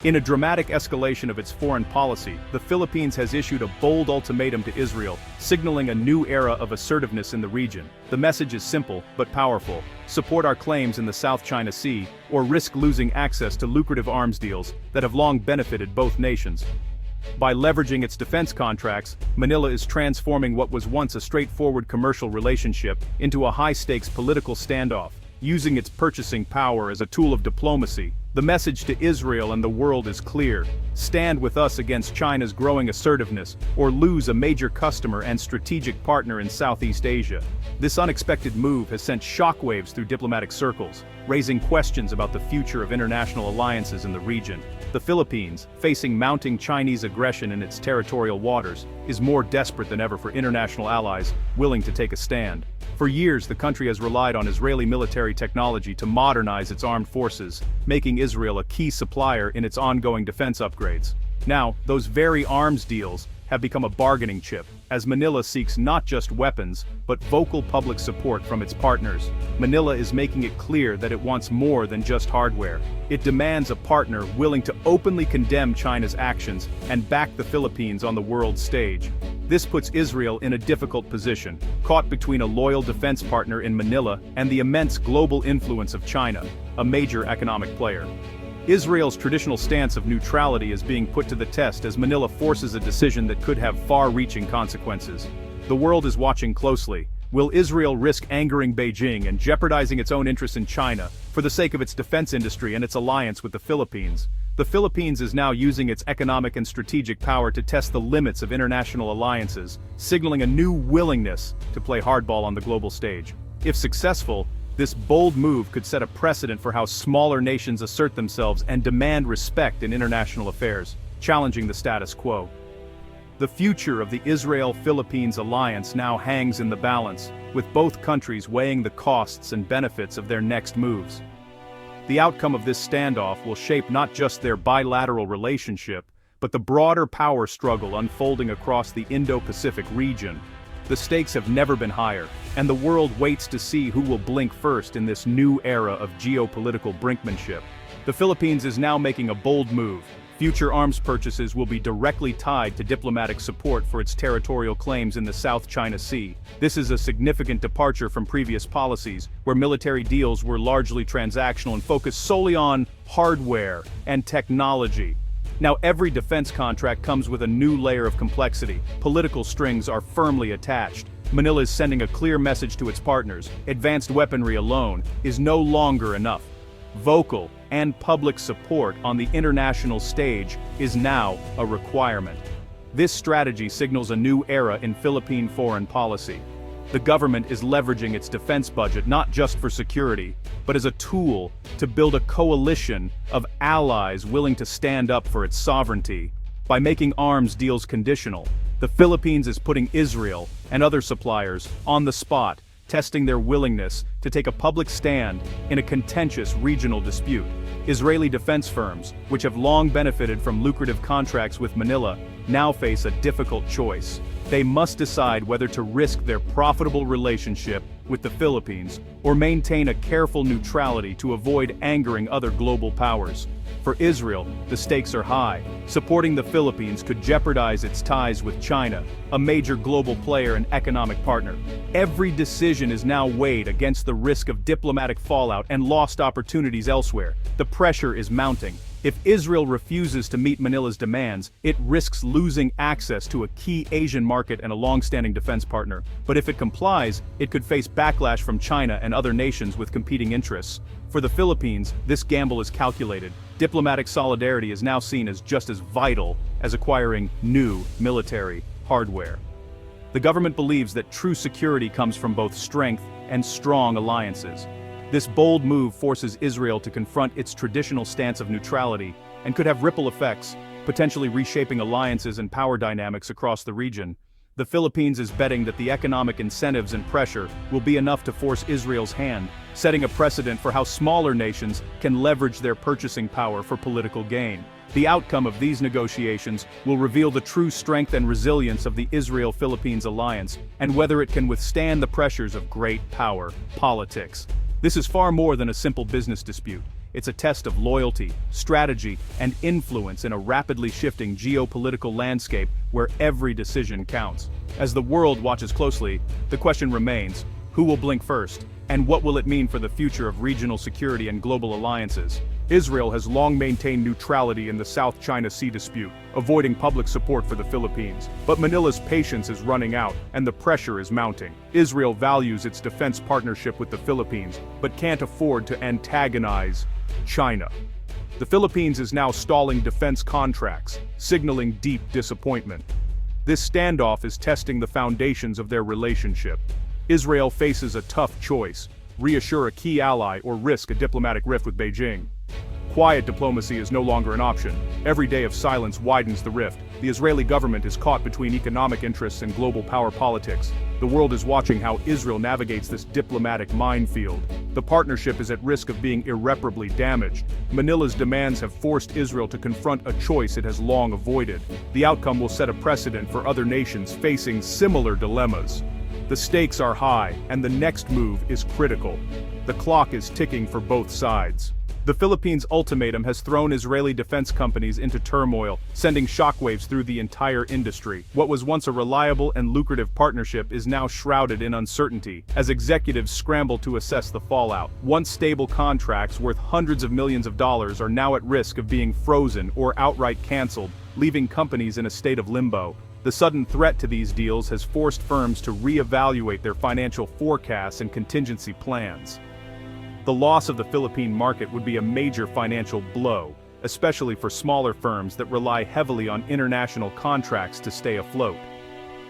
In a dramatic escalation of its foreign policy, the Philippines has issued a bold ultimatum to Israel, signaling a new era of assertiveness in the region. The message is simple, but powerful. Support our claims in the South China Sea, or risk losing access to lucrative arms deals that have long benefited both nations. By leveraging its defense contracts, Manila is transforming what was once a straightforward commercial relationship into a high-stakes political standoff, using its purchasing power as a tool of diplomacy. The message to Israel and the world is clear: stand with us against China's growing assertiveness, or lose a major customer and strategic partner in Southeast Asia. This unexpected move has sent shockwaves through diplomatic circles, raising questions about the future of international alliances in the region. The Philippines, facing mounting Chinese aggression in its territorial waters, is more desperate than ever for international allies willing to take a stand. For years, the country has relied on Israeli military technology to modernize its armed forces, making Israel a key supplier in its ongoing defense upgrades. Now, those very arms deals have become a bargaining chip, as Manila seeks not just weapons, but vocal public support from its partners. Manila is making it clear that it wants more than just hardware. It demands a partner willing to openly condemn China's actions and back the Philippines on the world stage. This puts Israel in a difficult position, caught between a loyal defense partner in Manila and the immense global influence of China, a major economic player. Israel's traditional stance of neutrality is being put to the test as Manila forces a decision that could have far-reaching consequences. The world is watching closely. Will Israel risk angering Beijing and jeopardizing its own interests in China for the sake of its defense industry and its alliance with the Philippines? The Philippines is now using its economic and strategic power to test the limits of international alliances, signaling a new willingness to play hardball on the global stage. If successful, this bold move could set a precedent for how smaller nations assert themselves and demand respect in international affairs, challenging the status quo. The future of the Israel-Philippines alliance now hangs in the balance, with both countries weighing the costs and benefits of their next moves. The outcome of this standoff will shape not just their bilateral relationship, but the broader power struggle unfolding across the Indo-Pacific region. The stakes have never been higher, and the world waits to see who will blink first in this new era of geopolitical brinkmanship. The Philippines is now making a bold move. Future arms purchases will be directly tied to diplomatic support for its territorial claims in the South China Sea. This is a significant departure from previous policies, where military deals were largely transactional and focused solely on hardware and technology. Now every defense contract comes with a new layer of complexity. Political strings are firmly attached. Manila is sending a clear message to its partners: advanced weaponry alone is no longer enough. Vocal and public support on the international stage is now a requirement. This strategy signals a new era in Philippine foreign policy. The government is leveraging its defense budget not just for security, but as a tool to build a coalition of allies willing to stand up for its sovereignty. By making arms deals conditional, the Philippines is putting Israel and other suppliers on the spot, testing their willingness to take a public stand in a contentious regional dispute. Israeli defense firms, which have long benefited from lucrative contracts with Manila, now face a difficult choice. They must decide whether to risk their profitable relationship with the Philippines or maintain a careful neutrality to avoid angering other global powers. For Israel, the stakes are high. Supporting the Philippines could jeopardize its ties with China, a major global player and economic partner. Every decision is now weighed against the risk of diplomatic fallout and lost opportunities elsewhere. The pressure is mounting. If Israel refuses to meet Manila's demands, it risks losing access to a key Asian market and a long-standing defense partner. But if it complies, it could face backlash from China and other nations with competing interests. For the Philippines, this gamble is calculated. Diplomatic solidarity is now seen as just as vital as acquiring new military hardware. The government believes that true security comes from both strength and strong alliances. This bold move forces Israel to confront its traditional stance of neutrality and could have ripple effects, potentially reshaping alliances and power dynamics across the region. The Philippines is betting that the economic incentives and pressure will be enough to force Israel's hand, setting a precedent for how smaller nations can leverage their purchasing power for political gain. The outcome of these negotiations will reveal the true strength and resilience of the Israel-Philippines alliance and whether it can withstand the pressures of great power politics. This is far more than a simple business dispute. It's a test of loyalty, strategy, and influence in a rapidly shifting geopolitical landscape where every decision counts. As the world watches closely, the question remains, who will blink first? And what will it mean for the future of regional security and global alliances? Israel has long maintained neutrality in the South China Sea dispute, avoiding public support for the Philippines. But Manila's patience is running out, and the pressure is mounting. Israel values its defense partnership with the Philippines, but can't afford to antagonize China. The Philippines is now stalling defense contracts, signaling deep disappointment. This standoff is testing the foundations of their relationship. Israel faces a tough choice: reassure a key ally or risk a diplomatic rift with Beijing. Quiet diplomacy is no longer an option. Every day of silence widens the rift. The Israeli government is caught between economic interests and global power politics. The world is watching how Israel navigates this diplomatic minefield. The partnership is at risk of being irreparably damaged. Manila's demands have forced Israel to confront a choice it has long avoided. The outcome will set a precedent for other nations facing similar dilemmas. The stakes are high, and the next move is critical. The clock is ticking for both sides. The Philippines' ultimatum has thrown Israeli defense companies into turmoil, sending shockwaves through the entire industry. What was once a reliable and lucrative partnership is now shrouded in uncertainty, as executives scramble to assess the fallout. Once stable contracts worth hundreds of millions of dollars are now at risk of being frozen or outright canceled, leaving companies in a state of limbo. The sudden threat to these deals has forced firms to reevaluate their financial forecasts and contingency plans. The loss of the Philippine market would be a major financial blow, especially for smaller firms that rely heavily on international contracts to stay afloat.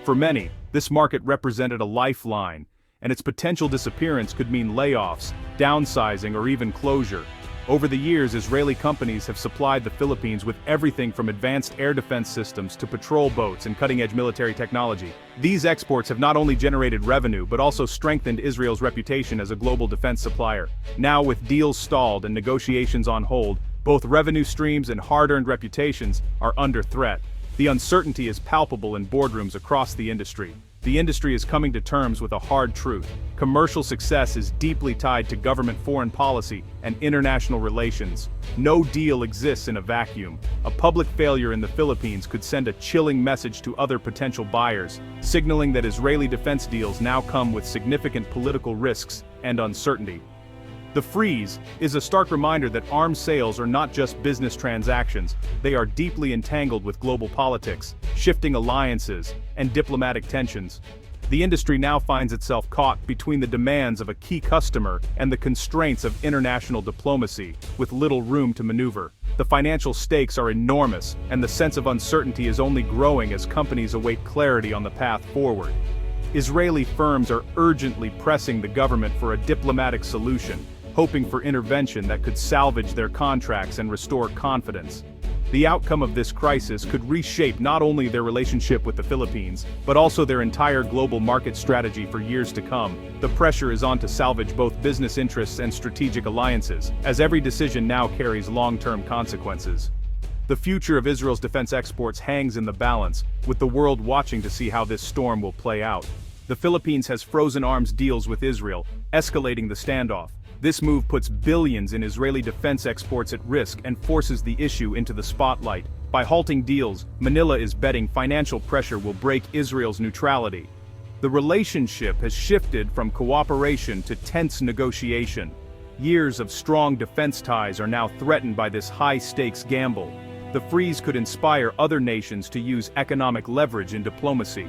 For many, this market represented a lifeline, and its potential disappearance could mean layoffs, downsizing, or even closure. Over the years, Israeli companies have supplied the Philippines with everything from advanced air defense systems to patrol boats and cutting-edge military technology. These exports have not only generated revenue but also strengthened Israel's reputation as a global defense supplier. Now, with deals stalled and negotiations on hold, both revenue streams and hard-earned reputations are under threat. The uncertainty is palpable in boardrooms across the industry. The industry is coming to terms with a hard truth. Commercial success is deeply tied to government foreign policy and international relations. No deal exists in a vacuum. A public failure in the Philippines could send a chilling message to other potential buyers, signaling that Israeli defense deals now come with significant political risks and uncertainty. The freeze is a stark reminder that arms sales are not just business transactions, they are deeply entangled with global politics, shifting alliances, and diplomatic tensions. The industry now finds itself caught between the demands of a key customer and the constraints of international diplomacy, with little room to maneuver. The financial stakes are enormous, and the sense of uncertainty is only growing as companies await clarity on the path forward. Israeli firms are urgently pressing the government for a diplomatic solution, hoping for intervention that could salvage their contracts and restore confidence. The outcome of this crisis could reshape not only their relationship with the Philippines, but also their entire global market strategy for years to come. The pressure is on to salvage both business interests and strategic alliances, as every decision now carries long-term consequences. The future of Israel's defense exports hangs in the balance, with the world watching to see how this storm will play out. The Philippines has frozen arms deals with Israel, escalating the standoff. This move puts billions in Israeli defense exports at risk and forces the issue into the spotlight. By halting deals, Manila is betting financial pressure will break Israel's neutrality. The relationship has shifted from cooperation to tense negotiation. Years of strong defense ties are now threatened by this high-stakes gamble. The freeze could inspire other nations to use economic leverage in diplomacy.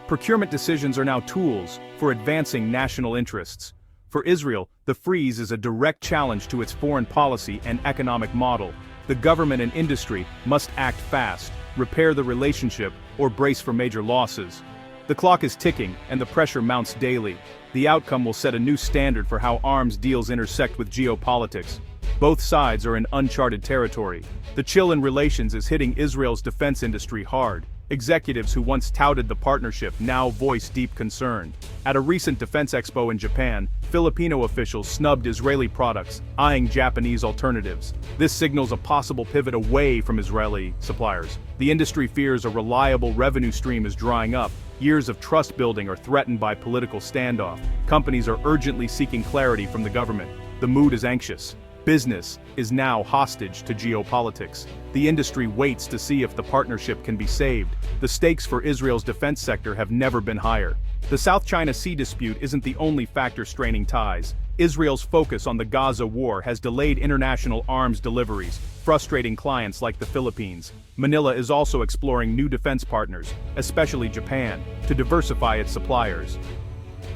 Procurement decisions are now tools for advancing national interests. For Israel, the freeze is a direct challenge to its foreign policy and economic model. The government and industry must act fast, repair the relationship, or brace for major losses. The clock is ticking, and the pressure mounts daily. The outcome will set a new standard for how arms deals intersect with geopolitics. Both sides are in uncharted territory. The chill in relations is hitting Israel's defense industry hard. Executives who once touted the partnership now voice deep concern. At a recent defense expo in Japan, Filipino officials snubbed Israeli products, eyeing Japanese alternatives. This signals a possible pivot away from Israeli suppliers. The industry fears a reliable revenue stream is drying up. Years of trust building are threatened by political standoff. Companies are urgently seeking clarity from the government. The mood is anxious. Business is now hostage to geopolitics. The industry waits to see if the partnership can be saved. The stakes for Israel's defense sector have never been higher. The South China Sea dispute isn't the only factor straining ties. Israel's focus on the Gaza war has delayed international arms deliveries, frustrating clients like the Philippines. Manila is also exploring new defense partners, especially Japan, to diversify its suppliers.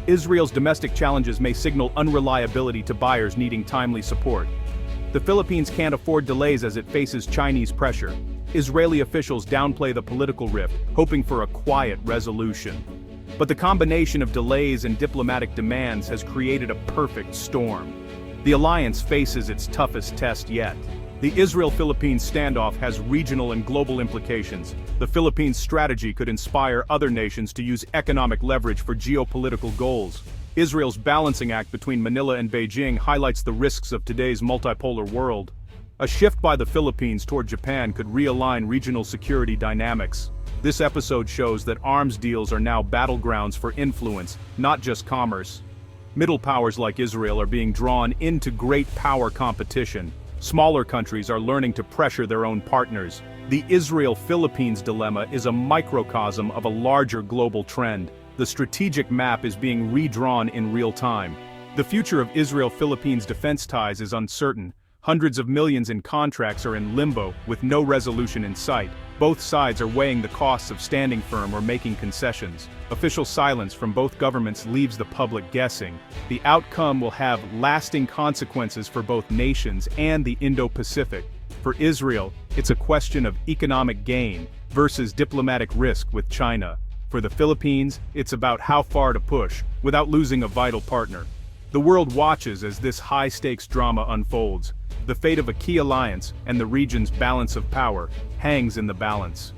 Israel's domestic challenges may signal unreliability to buyers needing timely support. The Philippines can't afford delays as it faces Chinese pressure. Israeli officials downplay the political rift, hoping for a quiet resolution. But the combination of delays and diplomatic demands has created a perfect storm. The alliance faces its toughest test yet. The Israel-Philippines standoff has regional and global implications. The Philippines' strategy could inspire other nations to use economic leverage for geopolitical goals. Israel's balancing act between Manila and Beijing highlights the risks of today's multipolar world. A shift by the Philippines toward Japan could realign regional security dynamics. This episode shows that arms deals are now battlegrounds for influence, not just commerce. Middle powers like Israel are being drawn into great power competition. Smaller countries are learning to pressure their own partners. The Israel-Philippines dilemma is a microcosm of a larger global trend. The strategic map is being redrawn in real time. The future of Israel-Philippines defense ties is uncertain. Hundreds of millions in contracts are in limbo, with no resolution in sight. Both sides are weighing the costs of standing firm or making concessions. Official silence from both governments leaves the public guessing. The outcome will have lasting consequences for both nations and the Indo-Pacific. For Israel, it's a question of economic gain versus diplomatic risk with China. For the Philippines, it's about how far to push, without losing a vital partner. The world watches as this high-stakes drama unfolds. The fate of a key alliance and the region's balance of power hangs in the balance.